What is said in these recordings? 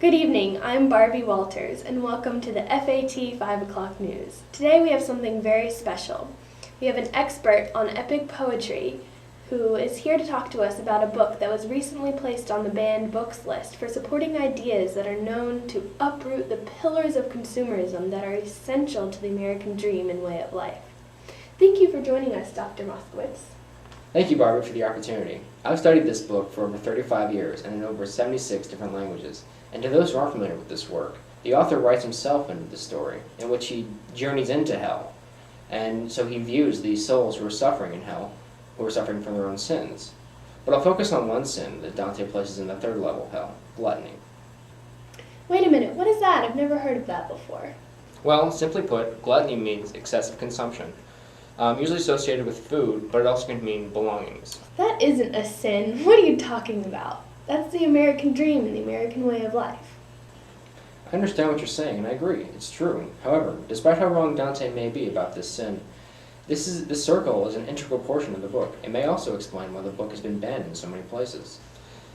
Good evening, I'm Barbie Walters, and welcome to the FAT 5 o'clock news. Today we have something very special. We have an expert on epic poetry who is here to talk to us about a book that was recently placed on the banned books list for supporting ideas that are known to uproot the pillars of consumerism that are essential to the American dream and way of life. Thank you for joining us, Dr. Moskowitz. Thank you, Barbara, for the opportunity. I've studied this book for over 35 years and in over 76 different languages. And to those who aren't familiar with this work, the author writes himself into the story, in which he journeys into hell. And so he views these souls who are suffering in hell, who are suffering from their own sins. But I'll focus on one sin that Dante places in the third level of hell, gluttony. Wait a minute, what is that? I've never heard of that before. Well, simply put, gluttony means excessive consumption. Usually associated with food, but it also can mean belongings. That isn't a sin. What are you talking about? That's the American dream and the American way of life. I understand what you're saying, and I agree. It's true. However, despite how wrong Dante may be about this sin, this circle is an integral portion of the book. It may also explain why the book has been banned in so many places.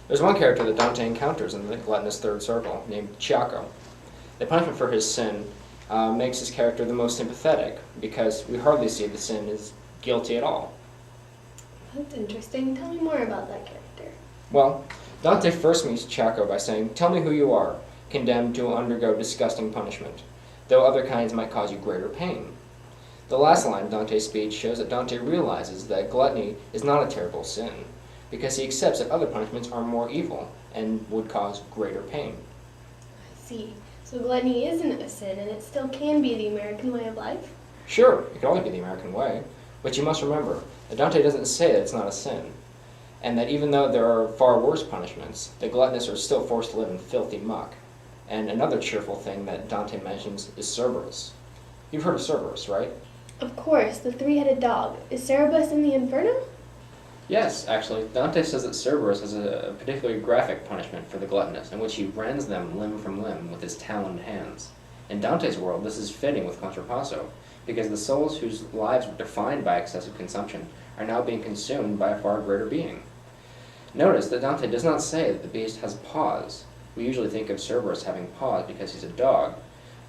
There's one character that Dante encounters in the gluttonous third circle, named Chiaco. The punishment for his sin makes his character the most sympathetic, because we hardly see the sin as guilty at all. That's interesting. Tell me more about that character. Well, Dante first meets Chiaco by saying, "Tell me who you are, condemned to undergo disgusting punishment, though other kinds might cause you greater pain." The last line of Dante's speech shows that Dante realizes that gluttony is not a terrible sin, because he accepts that other punishments are more evil and would cause greater pain. I see. So gluttony isn't a sin, and it still can be the American way of life? Sure, it can only be the American way, but you must remember that Dante doesn't say that it's not a sin, and that even though there are far worse punishments, the gluttonous are still forced to live in filthy muck. And another cheerful thing that Dante mentions is Cerberus. You've heard of Cerberus, right? Of course, the three-headed dog. Is Cerberus in the Inferno? Yes, actually. Dante says that Cerberus has a particularly graphic punishment for the gluttonous, in which he rends them limb from limb with his taloned hands. In Dante's world, this is fitting with Contrapasso, because the souls whose lives were defined by excessive consumption are now being consumed by a far greater being. Notice that Dante does not say that the beast has paws. We usually think of Cerberus having paws because he's a dog.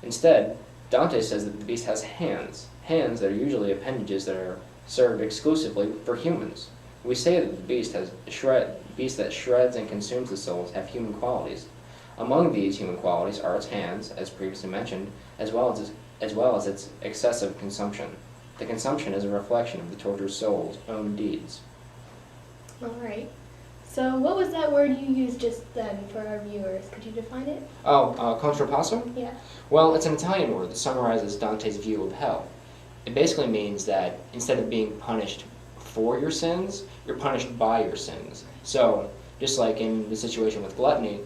Instead, Dante says that the beast has hands that are usually appendages that are served exclusively for humans. We say that the beast that shreds and consumes the souls have human qualities. Among these human qualities are its hands, as previously mentioned, as well as its excessive consumption. The consumption is a reflection of the tortured soul's own deeds. All right. So what was that word you used just then for our viewers? Could you define it? Contrapasso? Yeah. Well, it's an Italian word that summarizes Dante's view of hell. It basically means that instead of being punished for your sins, you're punished by your sins. So, just like in the situation with gluttony,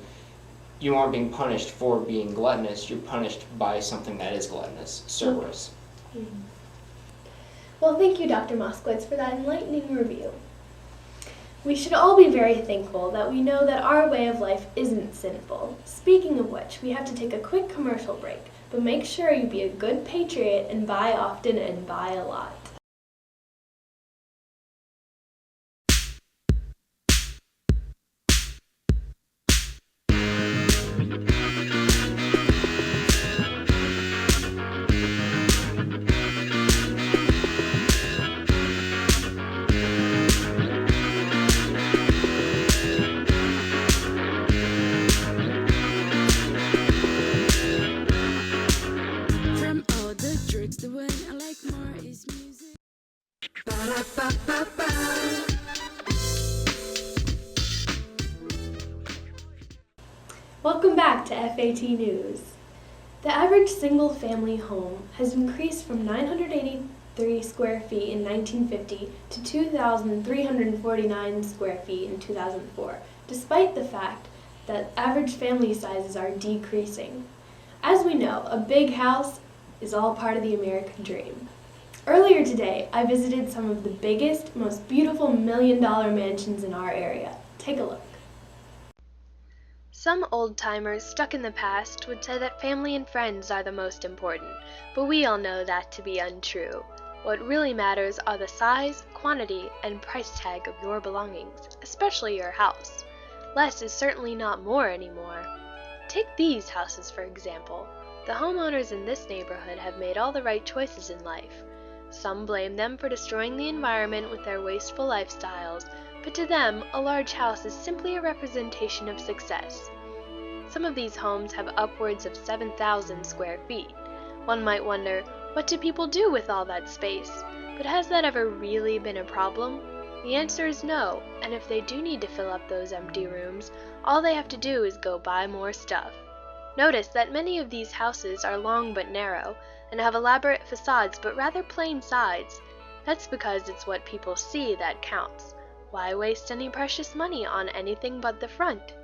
you aren't being punished for being gluttonous, you're punished by something that is gluttonous, Cerberus. Okay. Well, thank you, Dr. Moskowitz, for that enlightening review. We should all be very thankful that we know that our way of life isn't sinful. Speaking of which, we have to take a quick commercial break, but make sure you be a good patriot and buy often and buy a lot. Welcome back to FAT News. The average single-family home has increased from 983 square feet in 1950 to 2,349 square feet in 2004, despite the fact that average family sizes are decreasing. As we know, a big house is all part of the American dream. Earlier today, I visited some of the biggest, most beautiful million-dollar mansions in our area. Take a look. Some old-timers stuck in the past would say that family and friends are the most important, but we all know that to be untrue. What really matters are the size, quantity, and price tag of your belongings, especially your house. Less is certainly not more anymore. Take these houses for example. The homeowners in this neighborhood have made all the right choices in life. Some blame them for destroying the environment with their wasteful lifestyles, but to them, a large house is simply a representation of success. Some of these homes have upwards of 7,000 square feet. One might wonder, what do people do with all that space? But has that ever really been a problem? The answer is no, and if they do need to fill up those empty rooms, all they have to do is go buy more stuff. Notice that many of these houses are long but narrow, and have elaborate facades but rather plain sides. That's because it's what people see that counts. Why waste any precious money on anything but the front?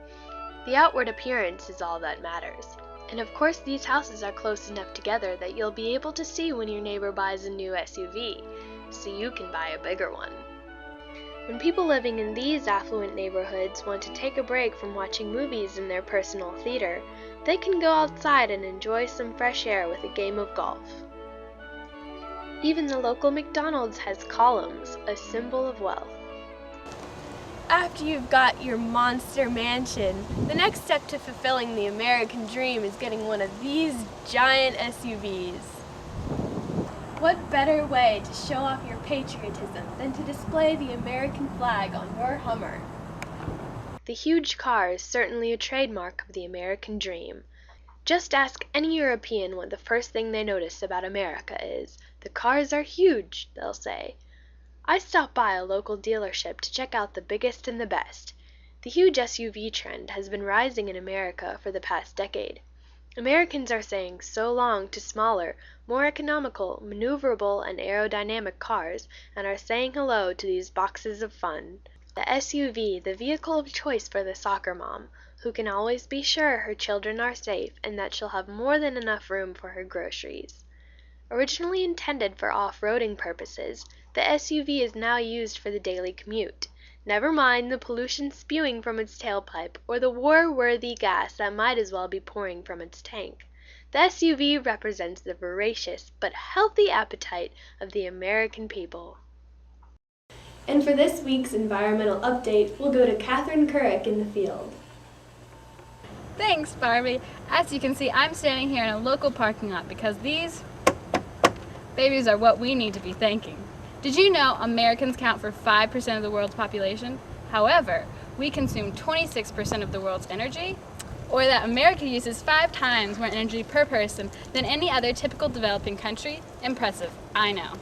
The outward appearance is all that matters. And of course these houses are close enough together that you'll be able to see when your neighbor buys a new SUV, so you can buy a bigger one. When people living in these affluent neighborhoods want to take a break from watching movies in their personal theater, they can go outside and enjoy some fresh air with a game of golf. Even the local McDonald's has columns, a symbol of wealth. After you've got your monster mansion, the next step to fulfilling the American dream is getting one of these giant SUVs. What better way to show off your patriotism than to display the American flag on your Hummer? The huge car is certainly a trademark of the American dream. Just ask any European what the first thing they notice about America is. The cars are huge, they'll say. I stopped by a local dealership to check out the biggest and the best. The huge SUV trend has been rising in America for the past decade. Americans are saying so long to smaller, more economical, maneuverable, and aerodynamic cars, and are saying hello to these boxes of fun. The SUV, the vehicle of choice for the soccer mom, who can always be sure her children are safe and that she'll have more than enough room for her groceries. Originally intended for off-roading purposes, the SUV is now used for the daily commute. Never mind the pollution spewing from its tailpipe or the war-worthy gas that might as well be pouring from its tank. The SUV represents the voracious but healthy appetite of the American people. And for this week's environmental update, we'll go to Catherine Couric in the field. Thanks, Barbie. As you can see, I'm standing here in a local parking lot because these babies are what we need to be thanking. Did you know Americans count for 5% of the world's population? However, we consume 26% of the world's energy, or that America uses 5 times more energy per person than any other typical developing country? Impressive, I know.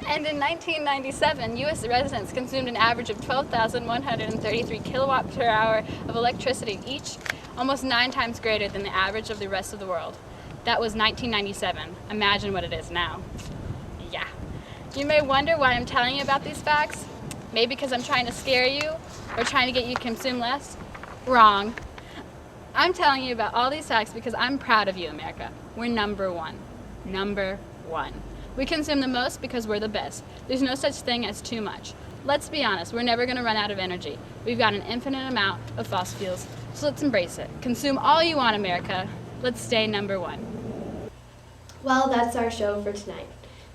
And in 1997, U.S. residents consumed an average of 12,133 kilowatt per hour of electricity each, almost 9 times greater than the average of the rest of the world. That was 1997. Imagine what it is now. Yeah. You may wonder why I'm telling you about these facts. Maybe because I'm trying to scare you or trying to get you to consume less. Wrong. I'm telling you about all these facts because I'm proud of you, America. We're number one. Number one. We consume the most because we're the best. There's no such thing as too much. Let's be honest, we're never going to run out of energy. We've got an infinite amount of fossil fuels, so let's embrace it. Consume all you want, America. Let's stay number one. Well, that's our show for tonight.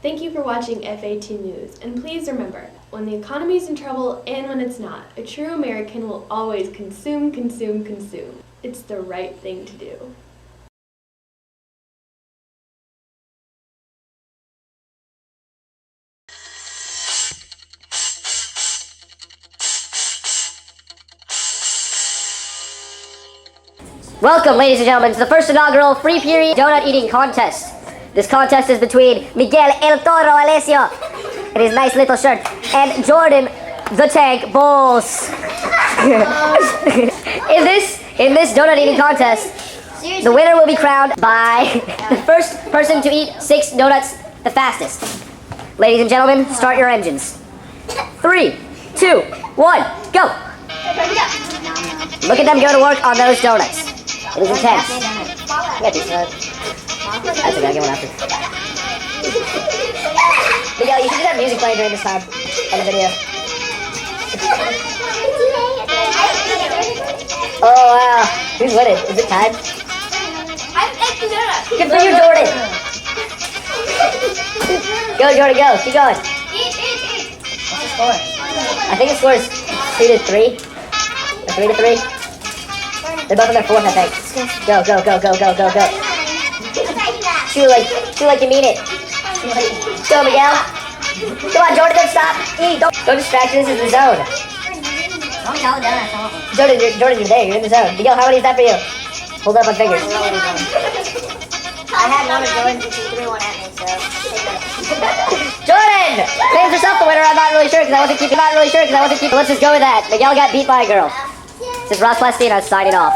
Thank you for watching FAT News, and please remember, when the economy's in trouble and when it's not, a true American will always consume, consume, consume. It's the right thing to do. Welcome, ladies and gentlemen, to the first inaugural free period donut eating contest. This contest is between Miguel El Toro Alessio in his nice little shirt and Jordan the Tank Bowles. in this donut eating contest, the winner will be crowned by the first person to eat 6 donuts the fastest. Ladies and gentlemen, start your engines. 3, 2, 1, go! Look at them go to work on those donuts. It is intense. I got these, that's okay, I'll get one after. Miguel, you should just have music playing during this time on the video. Oh wow, who's winning? Is it tied? Good for you, Jordan! Go, Jordan, go, keep going. What's the score? I think the score is 2-3. Or 3-3. They're both on their fourth, I think. Go, go, go, go, go, go, go. Shoot like you mean it. Go, Miguel. Come on, Jordan, don't stop. Don't distract you, this is the zone. Jordan, you're there, you're in the zone. Miguel, how many is that for you? Hold up on fingers. I had one of Jordan's and she threw one at me, so. Jordan! Claims herself the winner, I'm not really sure because I wasn't keeping. Let's just go with that. Miguel got beat by a girl. This is Ross Plastine, I was signing off.